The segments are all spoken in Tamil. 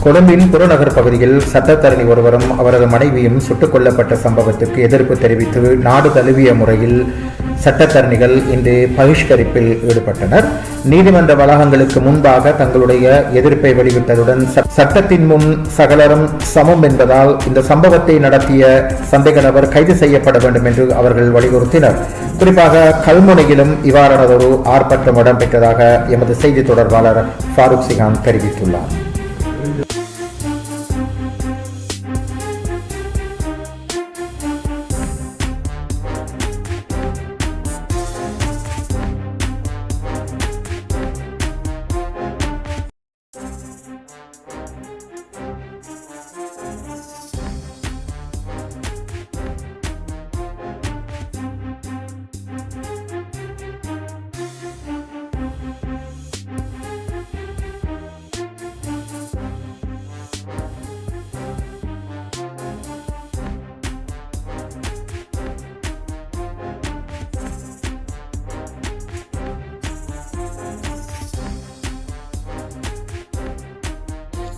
கொழும்பின் புறநகர் பகுதியில் சட்டத்தரணி ஒருவரும் அவரது மனைவியும் சுட்டுக் கொல்லப்பட்ட சம்பவத்திற்கு எதிர்ப்பு தெரிவித்து நாடு தழுவிய முறையில் சட்டத்தரணிகள் இன்று பகிஷ்கரிப்பில் ஈடுபட்டனர். நீதிமன்ற வளாகங்களுக்கு முன்பாக தங்களுடைய எதிர்ப்பை வெளியிட்டதுடன் சட்டத்தின் முன் சகலரும் சமம் என்பதால் இந்த சம்பவத்தை நடத்திய சந்தேக நபர் கைது செய்யப்பட வேண்டும் என்று அவர்கள் வலியுறுத்தினர். குறிப்பாக கல்முனையிலும் இவ்வாறானதொரு ஆர்ப்பாட்டம் இடம்பெற்றதாக எமது செய்தி தொடர்பாளர் ஃபாரூக் சிகான் தெரிவித்துள்ளார்.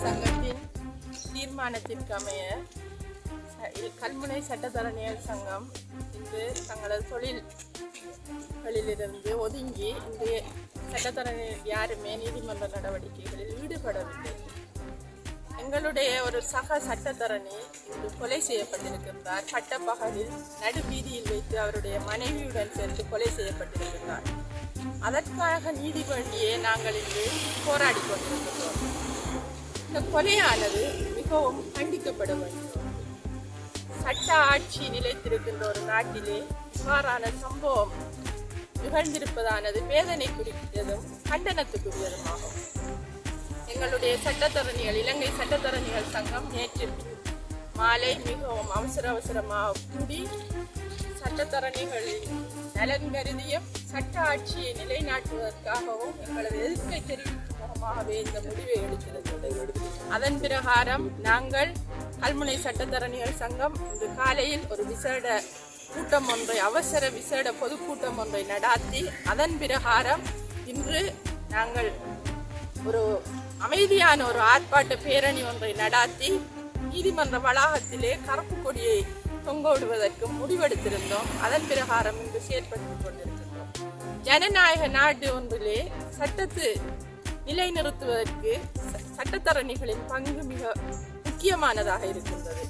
சங்கத்தின் தீர்மானத்திற்கு அமைய கல்முனை சட்டத்தரணிகள் சங்கம் இன்று தங்களது தொழில்களிலிருந்து ஒதுங்கி இந்த சட்டத்தரணி யாருமே நீதிமன்ற நடவடிக்கைகளில் ஈடுபடவில்லை. எங்களுடைய ஒரு சக சட்டத்தரணி இன்று கொலை செய்யப்பட்டிருக்கின்றார். பட்டப்பகலில் நடுவீதியில் வைத்து அவருடைய மனைவியுடன் சேர்த்து கொலை செய்யப்பட்டிருக்கின்றார். அதற்காக நீதி வேண்டியே நாங்கள் இன்று போராடி கொண்டிருக்கின்றோம். இந்த கொலையானது மிகவும் கண்டிக்கப்பட வேண்டும். சட்ட ஆட்சி நிலைத்திருக்கின்ற ஒரு நாட்டிலே இவ்வாறான சம்பவம் நிகழ்ந்திருப்பதானது வேதனைக்குரியதும் கண்டனத்துக்குரியதுமாகும். எங்களுடைய சட்டத்தரணிகள் இலங்கை சட்டத்தரணிகள் சங்கம் நேற்று மாலை மிகவும் அவசரமாக கூடி சட்டத்தரணிகளின் நலன் கருதியும் சட்ட ஆட்சியை நிலைநாட்டுவதற்காகவும் எங்களது எதிர்ப்பை தெரிவிக்கும் முகமாகவே இந்த முடிவை எடுத்திருந்தது. அதன் பிரகாரம் நாங்கள் கல்முனை சட்டத்தரணிகள் சங்கம் இன்று காலையில் ஒரு அவசர விசேட பொதுக்கூட்டம் ஒன்றை நடாத்தி அதன் பிரகாரம் இன்று நாங்கள் ஒரு அமைதியான ஒரு ஆர்ப்பாட்ட பேரணி ஒன்றை நடாத்தி நீதிமன்ற வளாகத்திலே கருப்பு கொடியை தொங்க விடுவதற்கு முடிவெடுத்திருந்தோம். அதன் பிரகாரம் இங்கு செயற்பட்டுக் கொண்டிருக்கின்றோம். ஜனநாயக நாடு ஒன்றிலே சட்டத்தை நிலைநிறுத்துவதற்கு சட்டத்தரணிகளின் பங்கு மிக முக்கியமானதாக இருக்கின்றது.